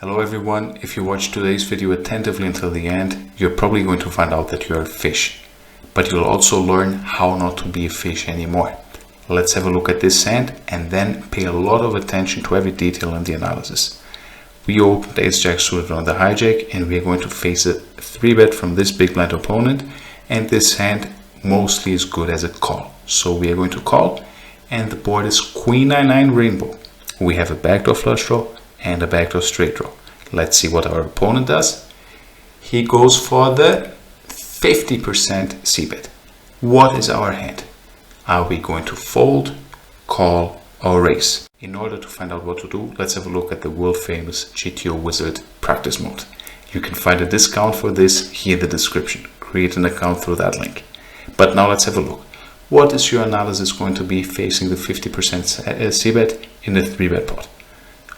Hello everyone, if you watch today's video attentively until the end, you're probably going to find out that you're a fish. But you'll also learn how not to be a fish anymore. Let's have a look at this hand and then pay a lot of attention to every detail in the analysis. We opened ace-jack suited on the hijack and we're going to face a 3-bet from this big blind opponent, and this hand mostly is good as a call. So we are going to call, and the board is queen 9-9 rainbow. We have a backdoor flush draw and a backdoor straight draw. Let's see what our opponent does. He goes for the 50% c-bet. What is our hand? Are we going to fold, call, or raise? In order to find out what to do, let's have a look at the world famous GTO Wizard practice mode. You can find a discount for this here in the description. Create an account through that link. But now let's have a look. What is your analysis going to be facing the 50% c-bet in the 3-bet pot?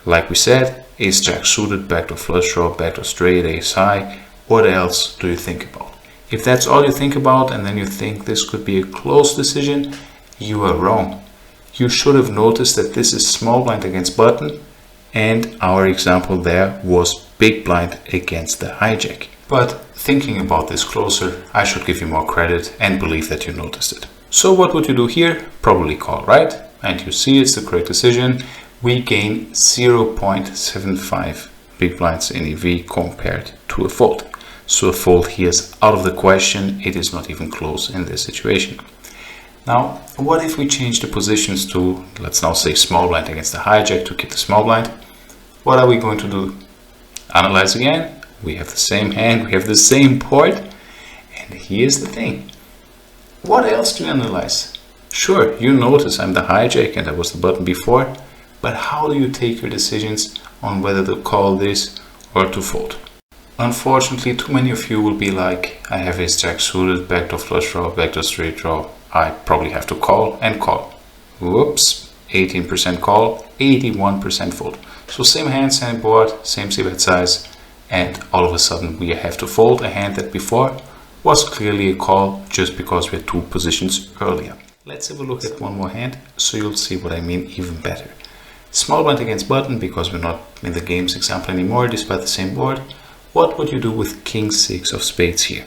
Like we said, ace-jack suited, backdoor flush draw, backdoor straight, ace high. What else do you think about? If that's all you think about and then you think this could be a close decision, you are wrong. You should have noticed that this is small blind against button, and our example there was big blind against the hijack. But thinking about this closer, I should give you more credit and believe that you noticed it. So what would you do here? Probably call, right? And you see it's the correct decision. We gain 0.75 big blinds in EV compared to a fold. So a fold here is out of the question. It is not even close in this situation. Now, what if we change the positions to, let's now say small blind against the hijack to keep the small blind? What are we going to do? Analyze again. We have the same hand, we have the same board. And here's the thing. What else do you analyze? Sure, you notice I'm the hijack and I was the button before, but how do you take your decisions on whether to call this or to fold? Unfortunately, too many of you will be like, I have ace-jack suited, backdoor flush draw, backdoor straight draw. I probably have to call and call. Whoops, 18% call, 81% fold. So same hand, same board, same c-bet size, and all of a sudden we have to fold a hand that before was clearly a call just because we're 2 positions earlier. Let's have a look at one more hand so you'll see what I mean even better. Small blind against button because we're not in the game's example anymore despite the same board. What would you do with king 6 of spades here?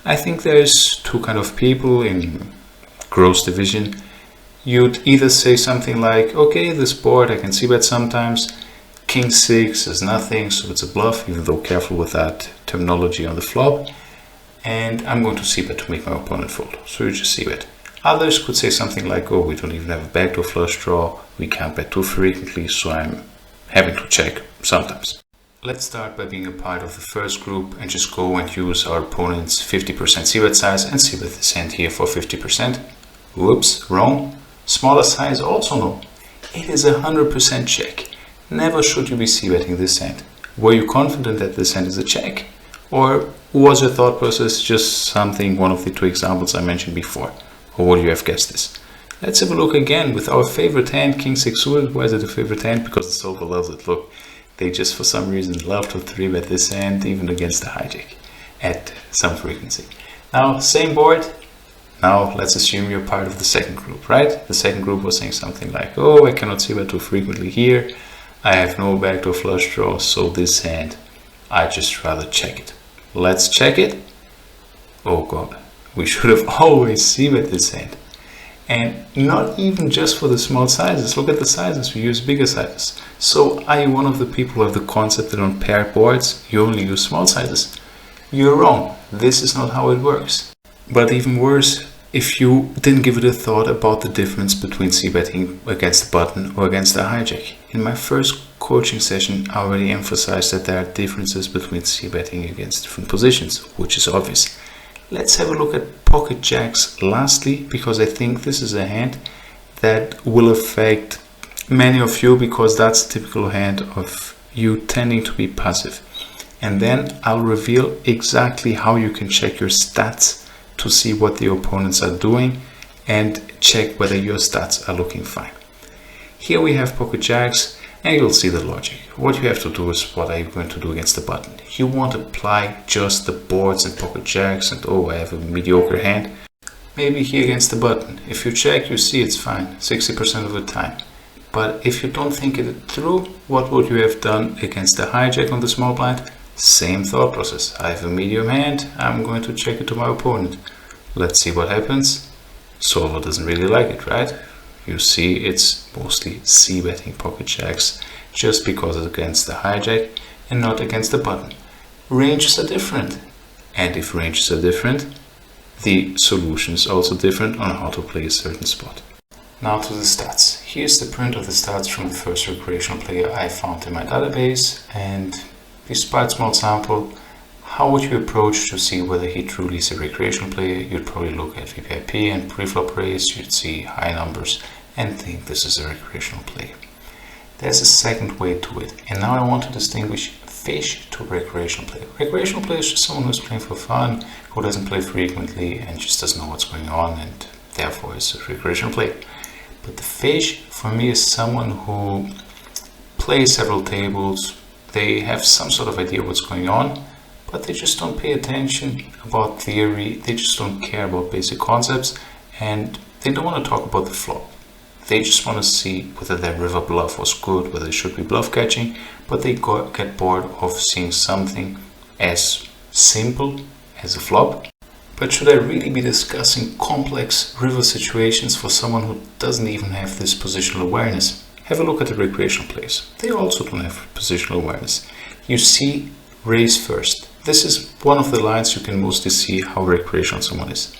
I think there's 2 kind of people in gross division. You'd either say something like, okay, this board I can see bet sometimes. King 6 is nothing, so it's a bluff, even though careful with that terminology on the flop. And I'm going to c-bet to make my opponent fold. So you just c-bet. Others could say something like, oh, we don't even have a backdoor flush draw. We can't bet too frequently, so I'm having to check sometimes. Let's start by being a part of the first group and just go and use our opponent's 50% c-bet size and c-bet this hand here for 50%. Whoops, wrong. Smaller size also no. It is 100% check. Never should you be c-betting this hand. Were you confident that this hand is a check? Or was your thought process just something, one of the 2 examples I mentioned before? Or would you have guessed this? Let's have a look again with our favorite hand, king 6 suited. Why is it a favorite hand? Because the solver loves it. Look. They just for some reason love to 3-bet this hand even against the hijack at some frequency. Now, same board. Now let's assume you're part of the second group, right? The second group was saying something like, oh, I cannot c-bet too frequently here. I have no backdoor flush draw, so this hand, I just rather check it. Let's check it. Oh God, we should have always c-bet this hand. And not even just for the small sizes. Look at the sizes, we use bigger sizes. So are you one of the people who have the concept that on paired boards you only use small sizes? You're wrong, this is not how it works. But even worse, if you didn't give it a thought about the difference between c-betting against the button or against the hijack. In my first coaching session I already emphasized that there are differences between c-betting against different positions, which is obvious. Let's have a look at pocket jacks lastly, because I think this is a hand that will affect many of you because that's a typical hand of you tending to be passive. And then I'll reveal exactly how you can check your stats to see what the opponents are doing and check whether your stats are looking fine. Here we have pocket jacks and you'll see the logic. What you have to do is what are you going to do against the button. You won't apply just the boards and pocket jacks and oh, I have a mediocre hand. Maybe here against the button. If you check, you see it's fine 60% of the time. But if you don't think it through, what would you have done against the hijack on the small blind? Same thought process. I have a medium hand, I'm going to check it to my opponent. Let's see what happens. Solver doesn't really like it, right? You see it's mostly c-betting pocket jacks just because it's against the hijack and not against the button. Ranges are different. And if ranges are different, the solution is also different on how to play a certain spot. Now to the stats. Here's the print of the stats from the first recreational player I found in my database, and despite small sample, how would you approach to see whether he truly is a recreational player? You'd probably look at VPIP and preflop raise, you'd see high numbers and think this is a recreational player. There's a second way to it, and now I want to distinguish fish to recreational player. Recreational player is just someone who's playing for fun, who doesn't play frequently and just doesn't know what's going on and therefore is a recreational player. But the fish for me is someone who plays several tables, they have some sort of idea what's going on, but they just don't pay attention about theory, they just don't care about basic concepts, and they don't want to talk about the flop. They just want to see whether their river bluff was good, whether they should be bluff catching, but they get bored of seeing something as simple as a flop. But should I really be discussing complex river situations for someone who doesn't even have this positional awareness? Have a look at the recreational players. They also don't have positional awareness. You see raise first. This is one of the lines you can mostly see how recreational someone is.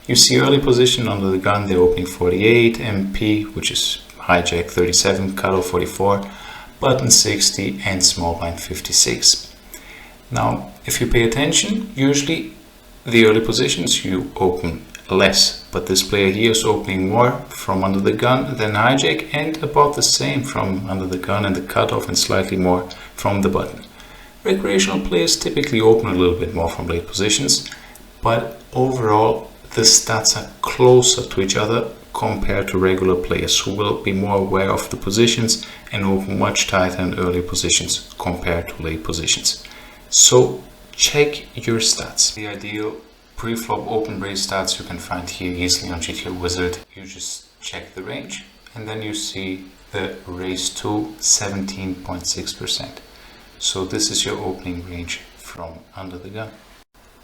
You see early position under the gun, they're opening 48, MP, which is hijack 37, cutoff 44, button 60, and small blind 56. Now, if you pay attention, usually the early positions you open less, but this player here is opening more from under the gun than hijack and about the same from under the gun and the cutoff and slightly more from the button. Recreational players typically open a little bit more from late positions, but overall the stats are closer to each other compared to regular players who will be more aware of the positions and open much tighter in early positions compared to late positions. So check your stats. The ideal pre-flop open raise stats you can find here easily on GTO Wizard. You just check the range and then you see the raise to 17.6%. So this is your opening range from under the gun.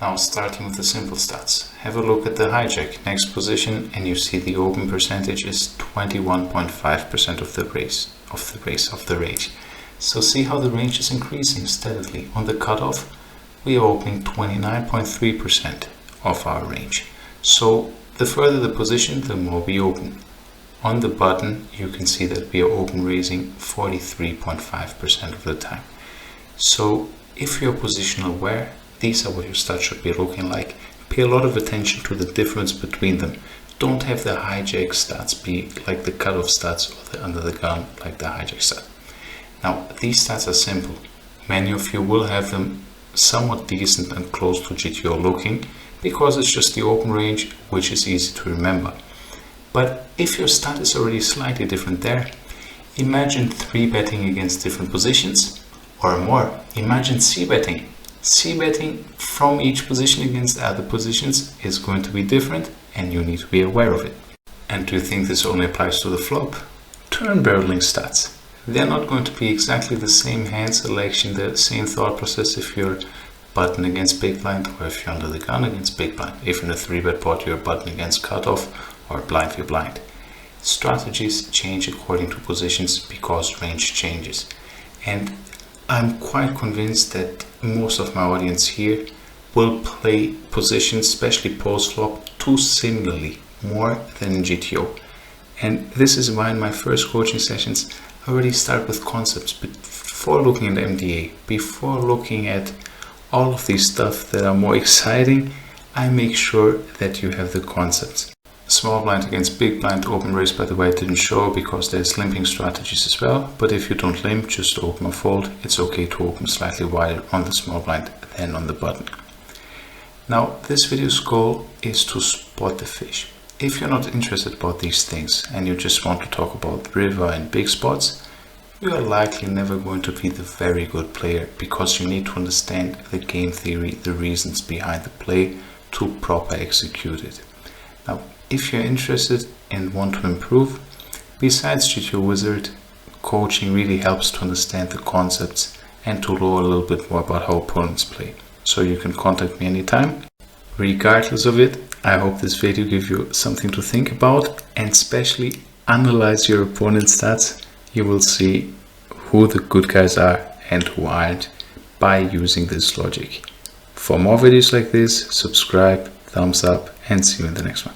Now starting with the simple stats. Have a look at the hijack next position and you see the open percentage is 21.5% of the range. So see how the range is increasing steadily. On the cutoff we are opening 29.3% of our range. So the further the position, the more we open. On the button, you can see that we are open raising 43.5% of the time. So if you're position aware, these are what your stats should be looking like. Pay a lot of attention to the difference between them. Don't have the hijack stats be like the cutoff stats or the under the gun like the hijack stat. Now, these stats are simple. Many of you will have them somewhat decent and close to GTO looking because it's just the open range, which is easy to remember. But if your stat is already slightly different there, imagine 3-betting against different positions or more. Imagine c-betting. C-betting from each position against other positions is going to be different and you need to be aware of it. And do you think this only applies to the flop? Turn barreling stats. They're not going to be exactly the same hand selection, the same thought process if you're button against big blind or if you're under the gun against big blind. If in a 3-bet pot you're button against cutoff or blind for blind. Strategies change according to positions because range changes. And I'm quite convinced that most of my audience here will play positions, especially post-flop, too similarly, more than in GTO. And this is why in my first coaching sessions I already start with concepts before looking at MDA, before looking at all of these stuff that are more exciting. I make sure that you have the concepts. Small blind against big blind open raise, by the way, didn't show because there's limping strategies as well, but if you don't limp, just open or fold. It's okay to open slightly wider on the small blind than on the button. Now, this video's goal is to spot the fish. If you're not interested about these things and you just want to talk about river and big spots, you are likely never going to be the very good player because you need to understand the game theory, the reasons behind the play to proper execute it. Now, if you're interested and want to improve, Besides GTO Wizard, coaching really helps to understand the concepts and to know a little bit more about how opponents play. So you can contact me anytime. Regardless of it, I hope this video gives you something to think about, and especially analyze your opponent's stats. You will see who the good guys are and who aren't by using this logic. For more videos like this, subscribe, thumbs up, and see you in the next one.